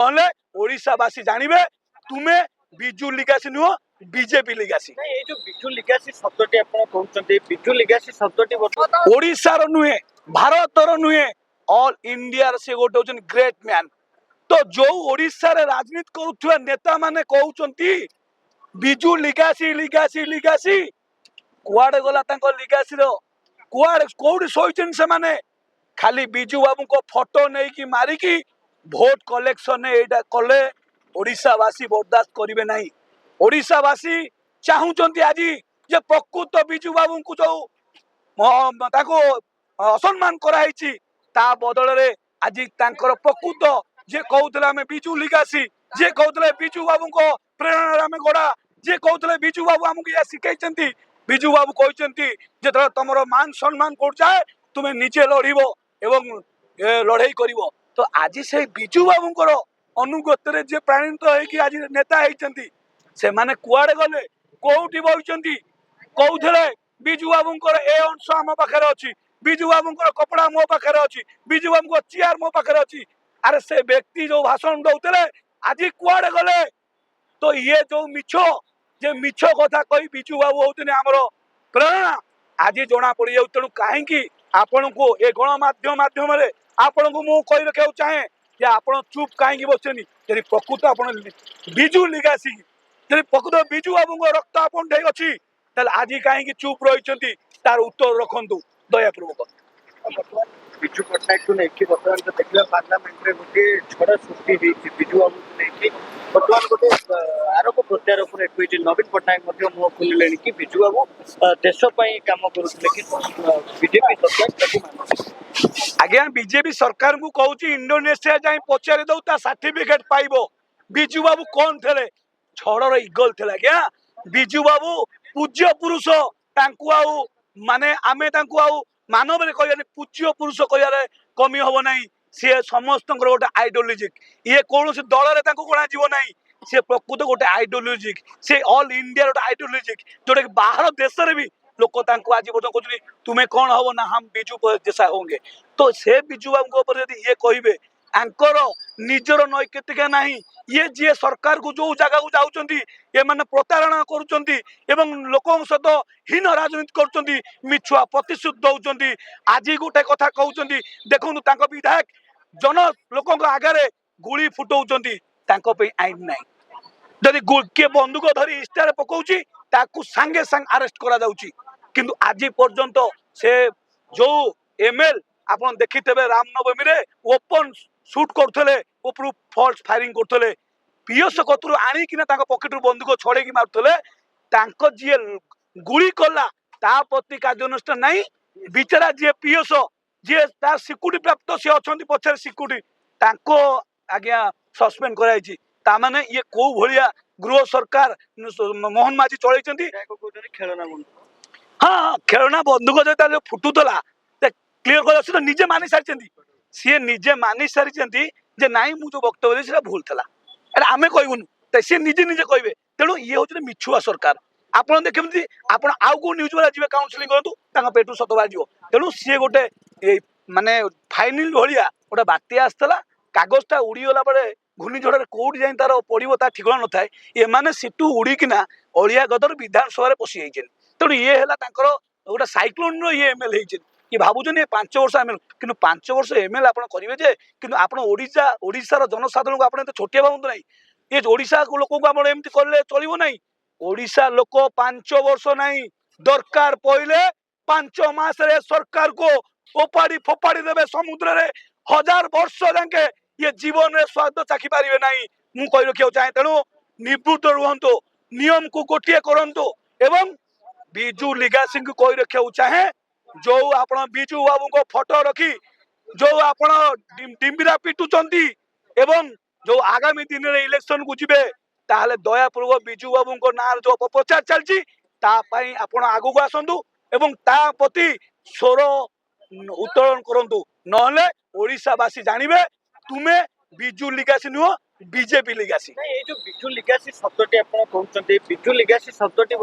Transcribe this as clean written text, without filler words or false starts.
নহলে ওড়িশাবাসী জানিবে তুমি বিজু লিগাসী নুহ বিজেপি লিগাসী। এই যে বিজু লিগাসী শব্দটি আপনারা কହୁଛନ୍ତି বিজু লিগাসী শব্দটি ওড়িশার নুহে ভারতর নুহে অল ইন্ডিয়ার সে গোटे হচ্ছেন গ্রেট ম্যান। তো ଯୋଉ ଓଡିଶାରେ ରାଜନୀତି କରୁଥିବା ନେତା ମାନେ କହୁଛନ୍ତି ବିଜୁ ଲିଗାସୀ ଲିଗାସୀ ଲିଗାସୀ, କୁଆଡେ ଗଲା ତାଙ୍କ ଲିଗାସୀର? କୁଆଡେ କୋଉଠି ଶୋଇଛନ୍ତି ସେମାନେ? ଖାଲି ବିଜୁ ବାବୁଙ୍କ ଫଟୋ ନେଇକି ମାରିକି ଭୋଟ କଲେକ୍ସନ ଏଇଟା କଲେ ଓଡିଶାବାସୀ ବରଦାସ୍ତ କରିବେ ନାହିଁ। ଓଡିଶାବାସୀ ଚାହୁଁଛନ୍ତି ଆଜି ଯେ ପ୍ରକୃତ ବିଜୁ ବାବୁଙ୍କୁ ଯୋଉ ତାକୁ ଅସମ୍ମାନ କରାହେଇଛି ତା ବଦଳରେ ଆଜି ତାଙ୍କର ପ୍ରକୃତ ଯେ କହୁଥିଲେ ଆମେ ବିଜୁ ଲିଗାସୀ, ଯେ କହୁଥିଲେ ବିଜୁ ବାବୁଙ୍କ ପ୍ରେରଣାରେ ଆମେ ଗଢା, ଯେ କହୁଥିଲେ ବିଜୁ ବାବୁ ଆମକୁ ଏହା ଶିଖେଇଛନ୍ତି, ବିଜୁ ବାବୁ କହିଛନ୍ତି ଯେତେବେଳେ ତମର ମାନ ସମ୍ମାନ କରୁଯାଏ ତୁମେ ନିଜେ ଲଢିବ ଏବଂ ଲଢେଇ କରିବ। ତ ଆଜି ସେଇ ବିଜୁ ବାବୁଙ୍କର ଅନୁଗତରେ ଯିଏ ପ୍ରାଣିତ ହେଇକି ଆଜି ନେତା ହେଇଛନ୍ତି ସେମାନେ କୁଆଡେ ଗଲେ? କୋଉଠି ବଇଛନ୍ତି? କହୁଥିଲେ ବିଜୁ ବାବୁଙ୍କର ଏ ଅଂଶ ଆମ ପାଖରେ ଅଛି, ବିଜୁ ବାବୁଙ୍କର କପଡା ମୋ ପାଖରେ ଅଛି, ବିଜୁ ବାବୁଙ୍କ ଚେୟାର ମୋ ପାଖରେ ଅଛି। ଆରେ ସେ ବ୍ୟକ୍ତି ଯୋଉ ଭାଷଣ ଦଉଥିଲେ ଆଜି କୁଆଡେ ଗଲେ? ତ ଇଏ ଯୋଉ ମିଛ ଯେ ମିଛ କଥା କହି ବିଜୁ ବାବୁ ହଉଛନ୍ତି ଆମର ପ୍ରେରଣା ଆଜି ଜଣା ପଡିଯାଉଛି। ତେଣୁ କାହିଁକି ଆପଣଙ୍କୁ ଏ ଗଣମାଧ୍ୟମ ମାଧ୍ୟମରେ ଆପଣଙ୍କୁ ମୁଁ କହି ରଖିବାକୁ ଚାହେଁ ଯେ ଆପଣ ଚୁପ୍ କାହିଁକି ବସିଛନ୍ତି? ଯଦି ପ୍ରକୃତ ଆପଣ ବିଜୁ ଲିଗାସୀ, ଯଦି ପ୍ରକୃତ ବିଜୁ ବାବୁଙ୍କ ରକ୍ତ ଆପଣ ଠେଇ ଅଛି ତାହେଲେ ଆଜି କାହିଁକି ଚୁପ୍ ରହିଛନ୍ତି ତାର ଉତ୍ତର ରଖନ୍ତୁ ଦୟାପୂର୍ବକ। ବିଜୁ ପଟ୍ଟନାୟକକୁ ନେଇକି ବର୍ତ୍ତମାନ ତ ଦେଖିବା ପାର୍ଲାମେଣ୍ଟରେ ଗୋଟିଏ ଝଡ଼ ସୃଷ୍ଟି ହେଇଛି ବିଜୁ ବାବୁଙ୍କୁ ନେଇକି। ବର୍ତ୍ତମାନ ଗୋଟେ ଆରୋପ ପ୍ରତ୍ୟାରୋପ ହୋଇଛି। ନବୀନ ପଟ୍ଟନାୟକ ମଧ୍ୟ ମୁହଁ ଖୋଲିଲେଣି କି ବିଜୁ ବାବୁ ଦେଶ ପାଇଁ କାମ କରୁଥିଲେ କି ବିଜେପି ସରକାର ତାକୁ ମାନୁଛି। ଆଜ୍ଞା ବିଜେପି ସରକାରଙ୍କୁ କହୁଛି ଇଣ୍ଡୋନେସିଆ ଯାଇ ପଚାରି ଦଉ ତା ସାର୍ଟିଫିକେଟ ପାଇବ। ବିଜୁ ବାବୁ କଣ ଥିଲେ? ଛଡର ଇଗଲ ଥିଲେ ଆଜ୍ଞା। ବିଜୁ ବାବୁ ପୂଜ୍ୟ ପୁରୁଷ, ତାଙ୍କୁ ଆଉ ମାନେ ଆମେ ତାଙ୍କୁ ଆଉ ମାନବରେ କହିବାନି, ପୂଜ୍ୟ ପୁରୁଷ କହିବାରେ କମି ହବ ନାହିଁ। ସିଏ ସମସ୍ତଙ୍କର ଗୋଟେ ଆଇଡିଓଲୋଜିକ, ଇଏ କୌଣସି ଦଳରେ ତାଙ୍କୁ ଗଣାଯିବ ନାହିଁ। ସିଏ ପ୍ରକୃତ ଗୋଟେ ଆଇଡିଓଲୋଜିକ, ସେ ଅଲ ଇଣ୍ଡିଆର ଗୋଟେ ଆଇଡିଓଲୋଜିକ, ଯୋଉଟା କି ବାହାର ଦେଶରେ ବି ଲୋକ ତାଙ୍କୁ ଆଜି ପର୍ଯ୍ୟନ୍ତ କହୁଛନ୍ତି ତୁମେ କଣ ହବ ନା हम ବିଜୁ जैसा होंगे। ତ ସେ ବିଜୁ ବାବୁଙ୍କ ଉପରେ ଯଦି ଇଏ କହିବେ ଆଙ୍କର ନିଜର ନୈତିକତା ନାହିଁ। ଇଏ ଯିଏ ସରକାରକୁ ଯୋଉ ଜାଗାକୁ ଯାଉଛନ୍ତି ଏମାନେ ପ୍ରତାରଣା କରୁଛନ୍ତି ଏବଂ ଲୋକଙ୍କ ସହିତ ହୀନ ରାଜନୀତି କରୁଛନ୍ତି, ମିଛୁଆ ପ୍ରତିଶୋଧ ଦଉଛନ୍ତି। ଆଜି ଗୋଟେ କଥା କହୁଛନ୍ତି, ଦେଖନ୍ତୁ ତାଙ୍କ ବିଧାୟକ ଜନ ଲୋକଙ୍କ ଆଗରେ ଗୁଳି ଫୁଟଉଛନ୍ତି, ତାଙ୍କ ପାଇଁ ଆଇନ ନାହିଁ। ଯଦି କିଏ ବନ୍ଧୁକ ଧରି ଇଷ୍ଟାରେ ପକଉଛି ତାକୁ ସାଙ୍ଗେ ସାଙ୍ଗେ ଆରେଷ୍ଟ କରାଯାଉଛି। କିନ୍ତୁ ଆଜି ପର୍ଯ୍ୟନ୍ତ ସେ ଯୋଉ ଏମଏଲ ଆପଣ ଦେଖିଥିବେ ରାମନବମୀରେ ଓପନ ସୁଟ୍ କରୁଥିଲେ, ଉପରୁ ଫଲ୍ସ ଫାୟାରିଂ କରୁଥିଲେ, ପିଏସ କତରୁ ଆଣିକିନା ତାଙ୍କ ପକେଟରୁ ବନ୍ଧୁକ ଛଡେଇକି ମାରୁଥିଲେ। ତାଙ୍କ ଯିଏ ଗୁଳି କଲା ତା ପ୍ରତି କାର୍ଯ୍ୟାନୁଷ୍ଠାନ ନାହିଁ। ବିଚାରା ଯିଏ ପିଏସ, ଯିଏ ତାର ସିକ୍ୟୁରିଟି ପ୍ରାପ୍ତ ସିଏ ଅଛନ୍ତି ପଛରେ ସିକ୍ୟୁରିଟି, ତାଙ୍କୁ ଆଜ୍ଞା ସସ୍ପେଣ୍ଡ କରାଯାଇଛି। ତାମାନେ ଇଏ କୋଉ ଭଳିଆ ଗୃହ ସରକାର ମୋହନ ମାଝୀ ଚଳେଇଛନ୍ତି? ଖେଳନା ବନ୍ଧୁକ, ହଁ ହଁ ଖେଳନା ବନ୍ଧୁକ ଯେତେବେଳେ ଫୁଟୁଥିଲା କ୍ଲିୟର କରି ସେ ତ ନିଜେ ମାନି ସାରିଛନ୍ତି। ସିଏ ନିଜେ ମାନି ସାରିଛନ୍ତି ଯେ ନାଇଁ ମୁଁ ଯୋଉ ବକ୍ତବ୍ୟ ଦେଲି ସେଟା ଭୁଲ ଥିଲା। ଆରେ ଆମେ କହିବୁନୁ, ସିଏ ନିଜେ ନିଜେ କହିବେ। ତେଣୁ ଇଏ ହଉଛି ମିଛୁଆ ସରକାର। ଆପଣ ଦେଖନ୍ତି ଆପଣ ଆଉ କୋଉ ନ୍ୟୁଜ ବାଲା ଯିବେ କାଉନସିଲିଂ କରନ୍ତୁ ତାଙ୍କ ପେଟରୁ ସତ ବାହାରିଯିବ। ତେଣୁ ସିଏ ଗୋଟେ ମାନେ ଫାଇନାଲ ଭଳିଆ ଗୋଟେ ବାତ୍ୟା ଆସିଥିଲା, କାଗଜଟା ଉଡିଗଲା ବେଳେ ଘୂର୍ଣ୍ଣିଝଡରେ କୋଉଠି ଯାଇ ତାର ପଡିବ ତା ଠିକଣା ନଥାଏ। ଏମାନେ ସେଠୁ ଉଡିକିନା ଅଳିଆ ଗଦର ବିଧାନସଭାରେ ପଶି ଯାଇଛନ୍ତି। ତେଣୁ ଇଏ ହେଲା ତାଙ୍କର ଗୋଟେ ସାଇକ୍ଲୋନର ଇଏ ଏମଏଲ ହେଇଛନ୍ତି। କି ଭାବୁଛନ୍ତି 5 ବର୍ଷ ଏମଏଲ, କିନ୍ତୁ 5 ବର୍ଷ ଏମଏଲ ଆପଣ କରିବେ ଯେ କିନ୍ତୁ ଆପଣ ଓଡିଶାର ଜନସାଧାରଣଙ୍କୁ ଆପଣ ଏତେ ଛୋଟିଆ ଭାବନ୍ତୁ ନାହିଁ। ଏ ଓଡିଶା ଲୋକଙ୍କୁ ଆପଣ ଏମିତି କଲେ ଚଳିବ ନାହିଁ। ଓଡିଶା ଲୋକ 5 ବର୍ଷ ନାହିଁ, ଦରକାର ପଇଲେ 5 ମାସରେ ସରକାରକୁ ଓପାଡ଼ି ଫୋପାଡ଼ି ଦେବେ ସମୁଦ୍ରରେ। 1000 ବର୍ଷ ଯାକେ ଇଏ ଜୀବନରେ ସ୍ୱାଦ ଚାଖି ପାରିବେ ନାହିଁ। ମୁଁ କହି ରଖିବାକୁ ଚାହେଁ। ତେଣୁ ନିବୃତ୍ତ ରୁହନ୍ତୁ, ନିୟମକୁ ଗୋଟିଏ କରନ୍ତୁ ଏବଂ ବିଜୁ ଲିଗାସୀଙ୍କୁ କହି ରଖିବାକୁ ଚାହେଁ, ଯୋଉ ଆପଣ ବିଜୁ ବାବୁଙ୍କ ଫଟୋ ରଖି ଯୋଉ ଆପଣ ଡିମ୍ବିରା ପିଟୁଛନ୍ତି ଏବଂ ଯୋଉ ଆଗାମୀ ଦିନରେ ଇଲେକ୍ସନ କୁ ଯିବେ ତାହେଲେ ଦୟାପୂର୍ବକ ବିଜୁ ବାବୁଙ୍କ ନାଁରେ ଯୋଉ ଅପପ୍ରଚାର ଚାଲିଛି ତା ପାଇଁ ଆପଣ ଆଗକୁ ଆସନ୍ତୁ ଏବଂ ତା ପ୍ରତି ସ୍ୱର ଉତ୍ତୋଳନ କରନ୍ତୁ। ନହେଲେ ଓଡିଶାବାସୀ ଜାଣିବେ ତୁମେ ବିଜୁ ଲିଗାସୀ ନୁହଁ ବିଜେପି ଲିଗାସୀ। এই যে বিজু লিগাসী শব্দটি আপনারা কହୁଛନ୍ତି, বিজু লিগাসী শব্দটি